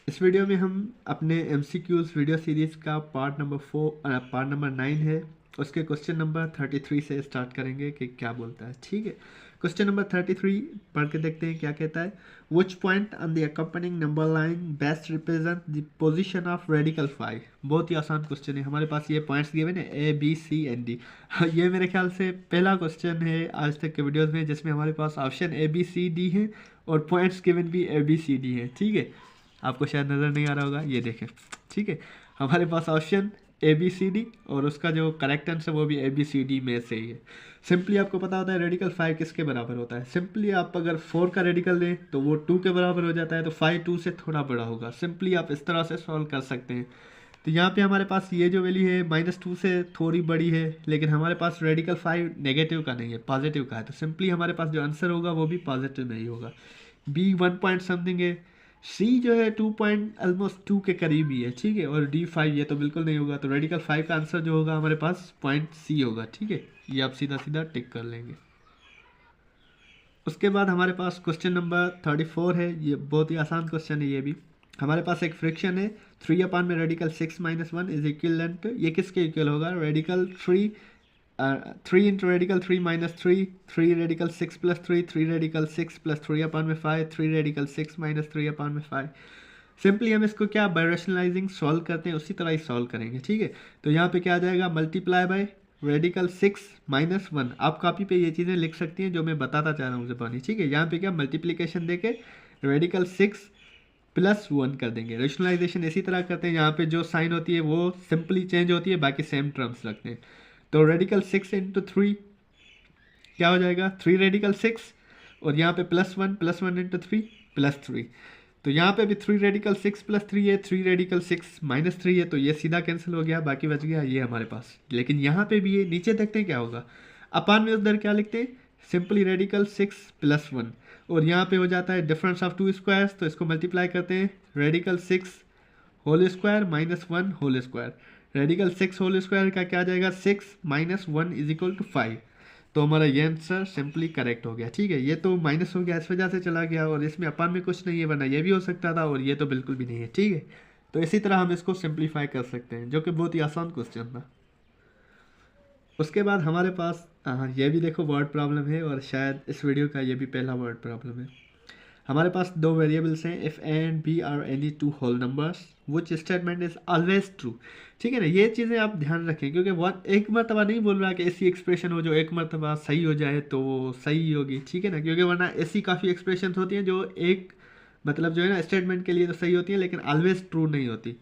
इस वीडियो में हम अपने MCQs वीडियो सीरीज़ का पार्ट नंबर 9 है, उसके क्वेश्चन नंबर 33 से स्टार्ट करेंगे कि क्या बोलता है। ठीक है, क्वेश्चन नंबर 33 पढ़ के देखते हैं क्या कहता है। Which point on the accompanying number line best represent the position of radical 5। बहुत ही आसान क्वेश्चन है, हमारे पास ये पॉइंट्स गिवन है A B C and D। ये मेरे ख्याल से पहला क्वेश्चन है आज तक के वीडियोज़ में जिसमें हमारे पास ऑप्शन ABCD है और पॉइंट्स गिवन भी ABCD है। ठीक है, आपको शायद नज़र नहीं आ रहा होगा, ये देखें। ठीक है, हमारे पास ऑप्शन ABCD और उसका जो करेक्ट आंसर वो भी ABCD में से ही है। सिंपली आपको पता होता है रेडिकल 5 किसके बराबर होता है। सिंपली आप अगर 4 का रेडिकल लें तो वो 2 के बराबर हो जाता है, तो 5 2 से थोड़ा बड़ा होगा। सिंपली आप इस तरह से सॉल्व कर सकते हैं। तो यहाँ पे हमारे पास ये जो वैल्यू है -2 से थोड़ी बड़ी है, लेकिन हमारे पास रेडिकल 5 नेगेटिव का नहीं है, पॉजिटिव का है। तो सिंपली हमारे पास जो आंसर होगा वो भी पॉजिटिव नहीं होगा। B 1 पॉइंट समथिंग है, C जो है 2 पॉइंट ऑलमोस्ट 2 के करीब ही है। ठीक है, और D 5 ये तो बिल्कुल नहीं होगा। तो रेडिकल 5 का आंसर जो होगा हमारे पास पॉइंट C होगा। ठीक है, ये आप सीधा सीधा टिक कर लेंगे। उसके बाद हमारे पास क्वेश्चन नंबर 34 है, ये बहुत ही आसान क्वेश्चन है। ये भी हमारे पास एक फ्रिक्शन है 3 अपान में रेडिकल 6 - 1 इज इक्वलेंट, ये किसके इक्वल होगा। Radical 3 3 into radical 3 - 3 3 radical 6 + 3 3 radical 6 + 3 अपान में 5 3 रेडिकल 6 - 3 अपान में 5। सिंपली हम इसको क्या बाय रैशनलाइजिंग सॉल्व करते हैं उसी तरह ही सॉल्व करेंगे। ठीक है, तो यहाँ पे क्या आ जाएगा, मल्टीप्लाई बाय रेडिकल 6 - 1। आप कॉपी पे ये चीज़ें लिख सकती हैं जो मैं बताता चाह रहा हूँ ज़बानी। ठीक है, यहाँ पे क्या मल्टीप्लिकेशन देके रेडिकल 6 + 1 कर देंगे। रेशनलाइजेशन इसी तरह करते हैं, यहाँ पे जो साइन होती है वो सिंपली चेंज होती है, बाकी सेम टर्म्स रखते हैं। तो रेडिकल 6 × 3 क्या हो जाएगा, 3 रेडिकल 6 और यहाँ पे +1 +1 × 3 +3। तो यहाँ पे भी 3 रेडिकल 6 + 3 है, 3 रेडिकल 6 - 3 है, तो ये सीधा कैंसिल हो गया, बाकी बच गया ये हमारे पास। लेकिन यहाँ पे भी ये नीचे देखते हैं क्या होगा, अपान में उधर क्या लिखते हैं, सिंपली रेडिकल 6 + 1 और यहाँ पे हो जाता है डिफरेंस ऑफ 2 स्क्वायर्स, तो इसको मल्टीप्लाई करते हैं radical 6 whole square -1 whole square. Radical 6 whole square का क्या आ जाएगा, 6 - 1 = 5। तो हमारा ये आंसर सिंपली करेक्ट हो गया। ठीक है, ये तो माइनस हो गया इस वजह से चला गया और इसमें अपान में कुछ नहीं है, वरना ये भी हो सकता था और ये तो बिल्कुल भी नहीं है। ठीक है, तो इसी तरह हम इसको सिंप्लीफाई कर सकते हैं, जो कि बहुत ही आसान क्वेश्चन था। उसके बाद हमारे पास हाँ, ये भी देखो वर्ड प्रॉब्लम है और शायद इस वीडियो का ये भी पहला वर्ड प्रॉब्लम है। हमारे पास दो वेरिएबल्स हैं, if A and B are any two whole numbers which statement is always true. ठीक है ना, ये चीज़ें आप ध्यान रखें, क्योंकि वन एक मरतबा नहीं बोल रहा कि ऐसी एक्सप्रेशन हो जो एक मरतबा सही हो जाए तो वो सही होगी। ठीक है ना, क्योंकि वरना ऐसी काफ़ी एक्सप्रेशन होती हैं जो एक मतलब जो है ना स्टेटमेंट के लिए तो सही होती है लेकिन ऑलवेज ट्रू नहीं होती।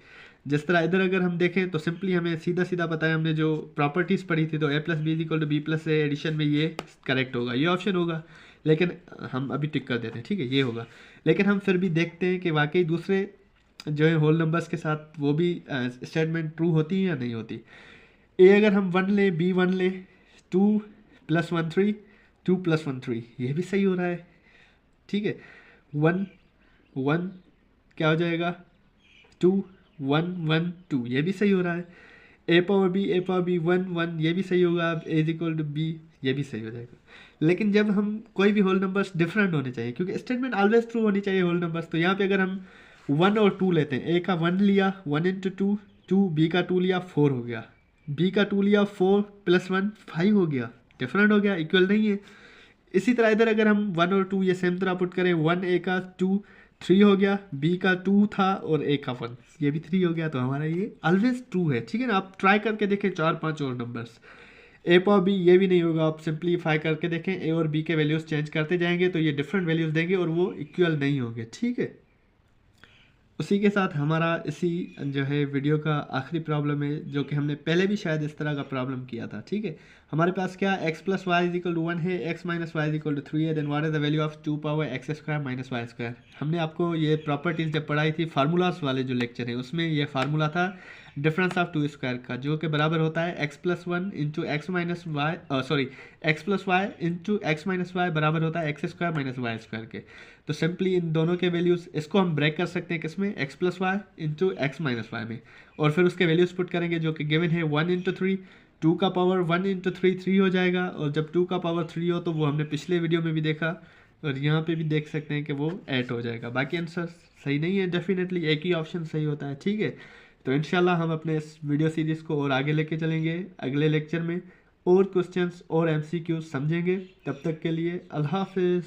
जिस तरह इधर अगर हम देखें तो सिंपली हमें सीधा सीधा पता है, हमने जो प्रॉपर्टीज़ पढ़ी थी, तो A + B = B + A addition में ये करेक्ट होगा, ये ऑप्शन होगा। लेकिन हम अभी टिक कर देते हैं, ठीक है, ये होगा। लेकिन हम फिर भी देखते हैं कि वाकई दूसरे जो है होल नंबर्स के साथ वो भी स्टेटमेंट ट्रू होती है या नहीं होती। ए अगर हम 1 लें, B 1 लें, 2 + 1 3 2 + 1 3, ये भी सही हो रहा है। ठीक है, 1 1 क्या हो जाएगा, 2 1 1 2, ये भी सही हो रहा है। A / B 1 1, ये भी सही होगा। अब A = B, ये भी सही हो जाएगा। लेकिन जब हम कोई भी होल नंबर्स डिफरेंट होने चाहिए, क्योंकि स्टेटमेंट ऑलवेज ट्रू होनी चाहिए होल नंबर्स, तो यहाँ पे अगर हम 1 और 2 लेते हैं, A का 1 लिया 1 × 2 2, B का 2 लिया 4 हो गया, B का 2 लिया 4 + 1 5 हो गया, डिफरेंट हो गया, इक्वल नहीं है। इसी तरह इधर अगर हम 1 और 2 ये सेम तरह पुट करें, 1 A का 2 3 हो गया, B का 2 था और A का 1, ये भी 3 हो गया, तो हमारा ये ऑलवेज ट्रू है। ठीक है ना, आप ट्राई करके देखें 4 5 और नंबर्स। A / B ये भी नहीं होगा, आप सिंप्लीफाई करके देखें, A और B के वैल्यूज़ चेंज करते जाएंगे तो ये डिफरेंट वैल्यूज़ देंगे और वो इक्वल नहीं होंगे। ठीक है, उसी के साथ हमारा इसी जो है वीडियो का आखिरी प्रॉब्लम है, जो कि हमने पहले भी शायद इस तरह का प्रॉब्लम किया था। ठीक है, हमारे पास क्या x + y = 1 है, x - y = 3 है, then what is the value of 2x² - y²। हमने आपको ये प्रॉपर्टीज जब पढ़ाई थी, फार्मूलाज वाले जो लेक्चर है उसमें ये फार्मूला था डिफरेंस ऑफ 2 स्क्वायर का, जो कि बराबर होता है x + 1 × x - y sorry x + y × x - y बराबर होता है x² - y² के। तो सिंपली इन दोनों के वैल्यूज़ इसको हम ब्रेक कर सकते हैं किसमें, x + y × x - y में, और फिर उसके वैल्यूज़ पुट करेंगे जो कि गिवन है 1 × 3, 2 का पावर 1 × 3 3 हो जाएगा, और जब 2 का पावर 3 हो तो वो हमने पिछले वीडियो में भी देखा और यहाँ पे भी देख सकते हैं कि वो 8 हो जाएगा। बाकी आंसर सही नहीं है, डेफिनेटली एक ही ऑप्शन सही होता है, ठीक है। तो इंशाल्लाह हम अपने इस वीडियो सीरीज़ को और आगे लेके चलेंगे, अगले लेक्चर में और क्वेश्चंस और MCQ समझेंगे। तब तक के लिए अल्लाह हाफिज़।